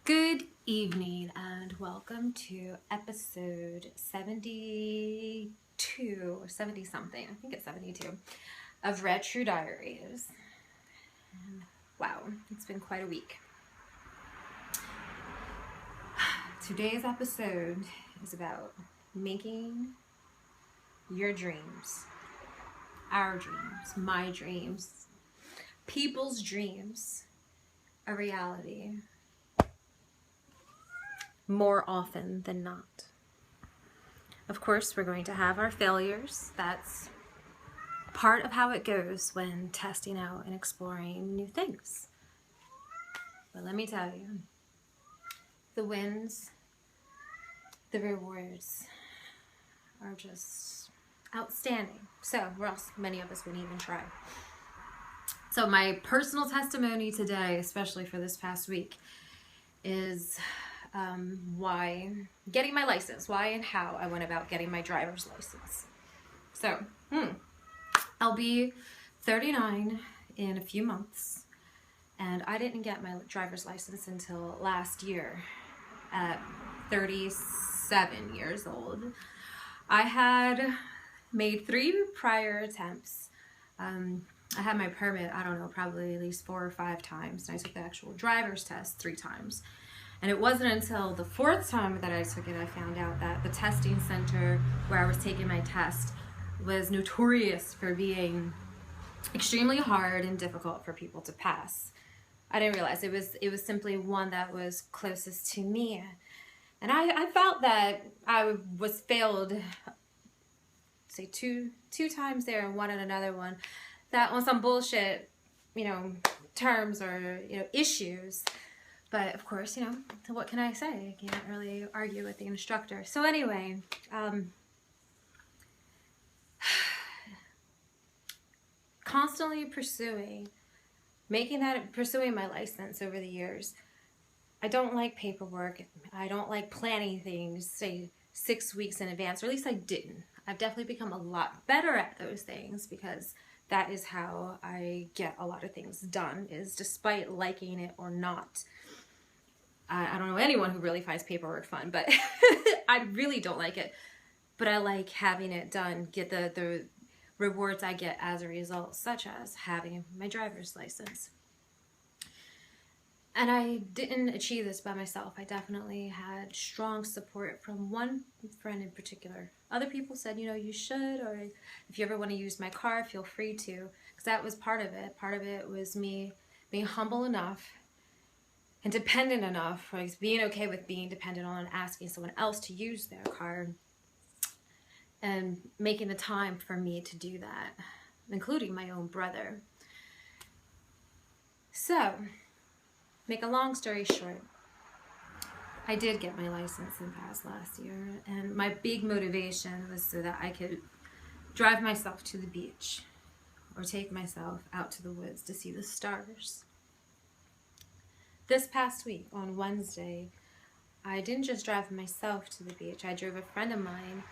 Good evening and welcome to episode 72 or 70 something, I think it's 72, of Red True Diaries. And wow, it's been quite a week. Today's episode is about making your dreams, our dreams, my dreams, people's dreams a reality. More often than not. Of course, we're going to have our failures. That's part of how it goes when testing out and exploring new things. But let me tell you, the wins, the rewards are just outstanding. So, or else many of us wouldn't even try. So my personal testimony today, especially for this past week, is why getting my license, why and how I went about getting my driver's license. So, I'll be 39 in a few months, and I didn't get my driver's license until last year at 37 years old. I had made 3 prior attempts. I had my permit, I don't know, probably at least 4 or 5 times, and I took the actual driver's test 3 times. And it wasn't until the 4th time that I took it, I found out that the testing center where I was taking my test was notorious for being extremely hard and difficult for people to pass. I didn't realize it was simply one that was closest to me. And I felt that I was failed, say two times there and one at another one, that on some bullshit, terms or, issues. But of course, what can I say? I can't really argue with the instructor. So anyway, constantly pursuing my license over the years. I don't like paperwork. I don't like planning things, say 6 weeks in advance, or at least I didn't. I've definitely become a lot better at those things because that is how I get a lot of things done, is despite liking it or not. I don't know anyone who really finds paperwork fun, but I really don't like it. But I like having it done, get the rewards I get as a result, such as having my driver's license. And I didn't achieve this by myself. I definitely had strong support from one friend in particular. Other people said, you should, or if you ever want to use my car, feel free to, because that was part of it. Part of it was me being humble enough and dependent enough, like being okay with being dependent on asking someone else to use their car and making the time for me to do that, including my own brother. So, make a long story short, I did get my license and pass last year, and my big motivation was so that I could drive myself to the beach or take myself out to the woods to see the stars. This past week, on Wednesday, I didn't just drive myself to the beach. I drove a friend of mine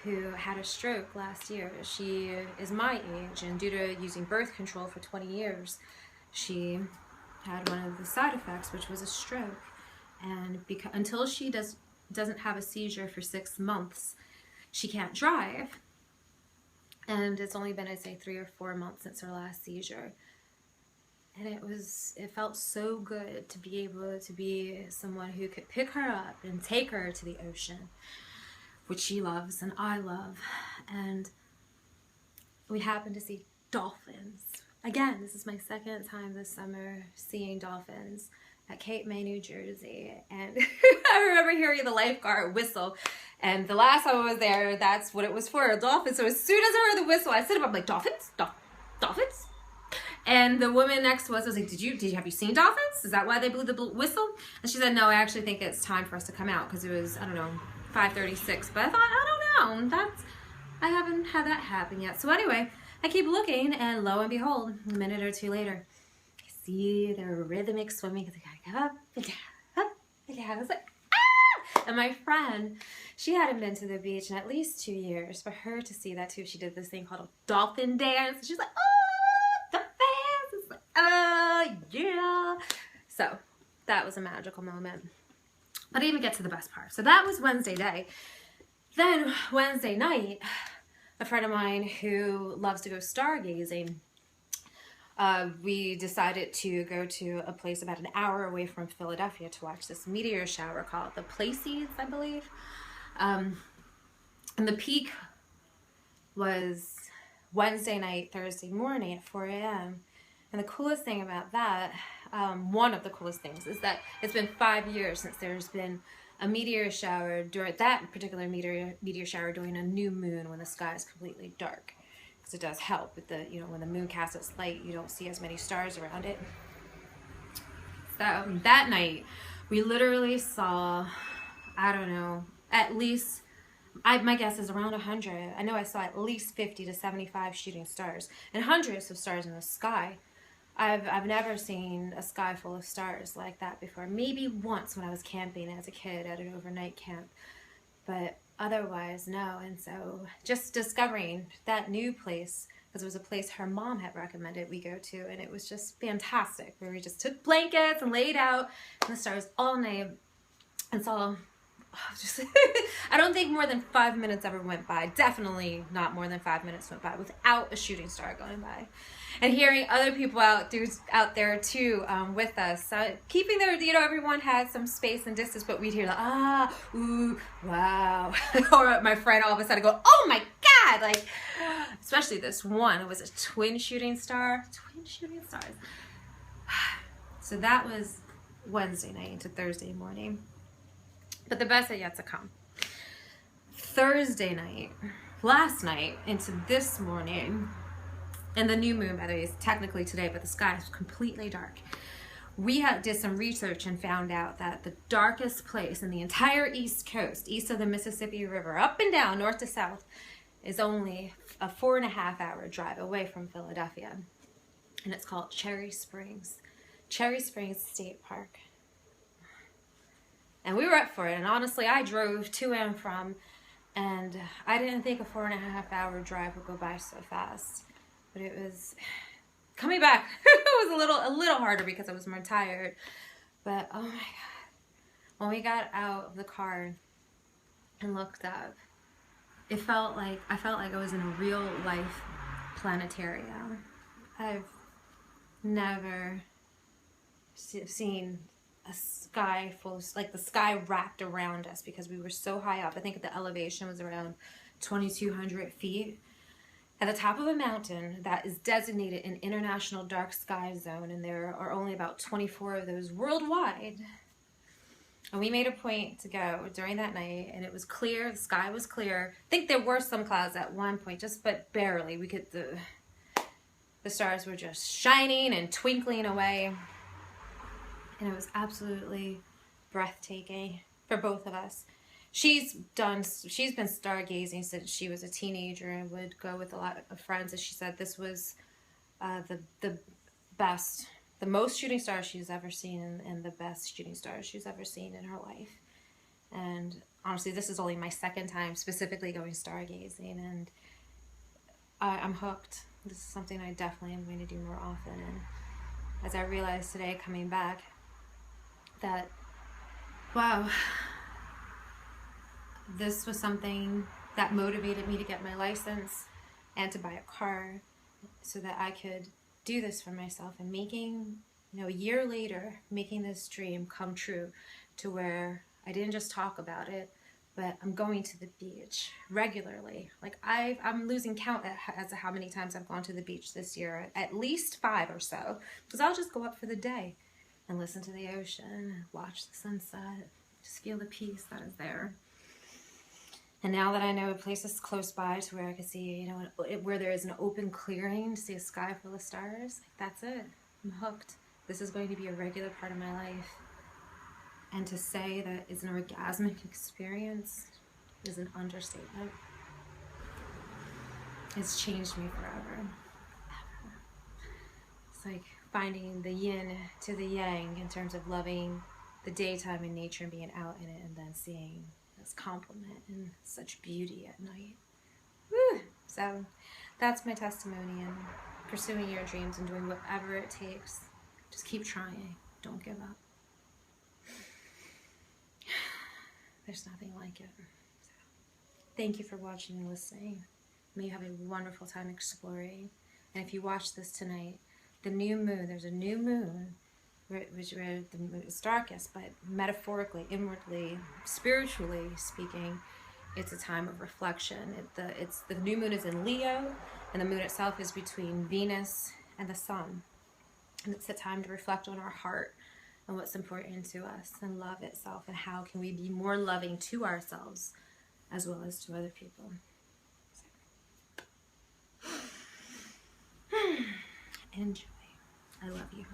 who had a stroke last year. She is my age, and due to using birth control for 20 years, she had one of the side effects, which was a stroke. And until she doesn't have a seizure for 6 months, she can't drive. And it's only been, I'd say, 3 or 4 months since her last seizure. And it felt so good to be able to be someone who could pick her up and take her to the ocean, which she loves and I love. And we happened to see dolphins. Again, this is my 2nd time this summer seeing dolphins at Cape May, New Jersey. And I remember hearing the lifeguard whistle. And the last time I was there, that's what it was for, a dolphin. So as soon as I heard the whistle, I stood up, I'm like, dolphins? Dolphins? And the woman next to us was like, have you seen dolphins? Is that why they blew the whistle? And she said, no, I actually think it's time for us to come out, because it was, 5:36. But I thought, I don't know, I haven't had that happen yet. So anyway, I keep looking, and lo and behold, a minute or 2 later, I see their rhythmic swimming. They gotta go up and down, up and down. I was like, ah! And my friend, she hadn't been to the beach in at least 2 years. For her to see that too, she did this thing called a dolphin dance. She's like, oh, the fans. It's like, oh, yeah. So that was a magical moment. But I didn't even get to the best part. So that was Wednesday day. Then Wednesday night, a friend of mine who loves to go stargazing, we decided to go to a place about an hour away from Philadelphia to watch this meteor shower called the Pleiades, I believe. And the peak was Wednesday night, Thursday morning at 4 a.m. And the coolest thing about that, one of the coolest things, is that it's been 5 years since there's been a meteor shower, during that particular meteor shower during a new moon when the sky is completely dark. Because it does help with the, when the moon casts its light, you don't see as many stars around it. So that night, we literally saw, I don't know, at least, my guess is around 100. I know I saw at least 50 to 75 shooting stars and hundreds of stars in the sky. I've never seen a sky full of stars like that before. Maybe once when I was camping as a kid at an overnight camp, but otherwise no. And so just discovering that new place, because it was a place her mom had recommended we go to, and it was just fantastic, where we just took blankets and laid out in the stars all night and saw just I don't think more than 5 minutes ever went by. Definitely not more than 5 minutes went by without a shooting star going by. And hearing other people out there too with us, keeping their, everyone had some space and distance, but we'd hear the ah, ooh, wow, or my friend all of a sudden go, oh my God, like, especially this one, it was a twin shooting stars. So that was Wednesday night into Thursday morning. But the best is yet to come. Thursday night, last night into this morning, and the new moon, by the way, is technically today, but the sky is completely dark. We did some research and found out that the darkest place in the entire East Coast, east of the Mississippi River, up and down, north to south, is only a 4.5-hour drive away from Philadelphia. And it's called Cherry Springs State Park. And we were up for it, and honestly, I drove to and from, and I didn't think a 4.5-hour drive would go by so fast. But it was, coming back, it was a little harder because I was more tired. But oh my God, when we got out of the car and looked up, I felt like I was in a real life planetarium. I've never seen a sky full, like the sky wrapped around us, because we were so high up. I think the elevation was around 2,200 feet at the top of a mountain that is designated an international dark sky zone, and there are only about 24 of those worldwide. And we made a point to go during that night, and it was clear, the sky was clear. I think there were some clouds at one point, but barely. We could, the stars were just shining and twinkling away. And it was absolutely breathtaking for both of us. She's been stargazing since she was a teenager and would go with a lot of friends. And she said this was the best, the most shooting stars she's ever seen, and the best shooting stars she's ever seen in her life. And honestly, this is only my second time specifically going stargazing, and I'm hooked. This is something I definitely am going to do more often. And as I realized today coming back, that, wow, this was something that motivated me to get my license and to buy a car so that I could do this for myself, and making, a year later, making this dream come true, to where I didn't just talk about it, but I'm going to the beach regularly. Like I'm losing count as to how many times I've gone to the beach this year, at least 5 or so, because I'll just go up for the day and listen to the ocean, watch the sunset, just feel the peace that is there. And now that I know a place is close by to where I can see, where there is an open clearing to see a sky full of stars, that's it. I'm hooked. This is going to be a regular part of my life. And to say that it's an orgasmic experience is an understatement. It's changed me forever. It's like finding the yin to the yang in terms of loving the daytime in nature and being out in it, and then seeing this complement and such beauty at night. Woo! So that's my testimony, and pursuing your dreams and doing whatever it takes. Just keep trying. Don't give up. There's nothing like it. So, thank you for watching and listening. May you have a wonderful time exploring. And if you watch this tonight, the new moon, there's a new moon, which where the moon is darkest, but metaphorically, inwardly, spiritually speaking, it's a time of reflection. The new moon is in Leo, and the moon itself is between Venus and the sun. And it's a time to reflect on our heart and what's important to us, and love itself, and how can we be more loving to ourselves as well as to other people. So. Enjoy. I love you.